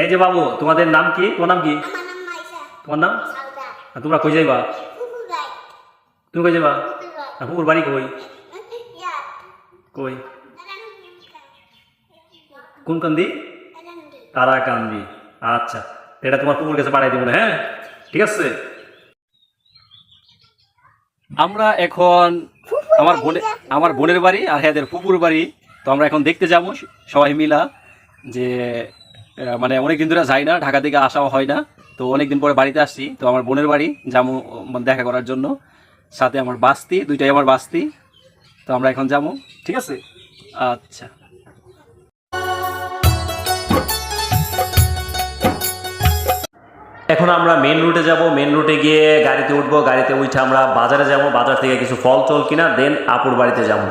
এই যে বাবু, তোমাদের নাম কি? তোমার নাম কি? আমার নাম মাইশা। তোমার নাম? সাউদা। আর তোমরা কই যাইবা? ফুফু গাই। তুমি কই যাইবা? ফুফু গাই। আর ফুপুর বাড়ি কই? ইয়া। কই? নারায়ণগঞ্জ। কোন কান্দি? নারায়ণগঞ্জ। তারাকান্দি। আচ্ছা, এটা তোমার ফুপুর কাছে পাঠাই দিব না, হ্যাঁ? ঠিক আছে। আমরা এখন আমার বোনের বাড়ি আর এদের ফুপুর বাড়ি। তো আমরা এখন দেখতে যাবো সবাই মিলা, যে মানে অনেকদিন ধরে যাই না, ঢাকা থেকে আসাও হয় না। তো অনেকদিন পরে বাড়িতে আসছি, তো আমার বোনের বাড়ি যাবো দেখা করার জন্য। সাথে আমার বাস্তি, দুইটাই আমার বাস্তি। তো আমরা এখন যাবো, ঠিক আছে? আচ্ছা, এখন আমরা মেন রুটে যাব। মেন রুটে গিয়ে গাড়িতে উঠবো, গাড়িতে উঠে আমরা বাজারে যাব, বাজার থেকে কিছু ফল টল কিনা দেন আপুর বাড়িতে যাব।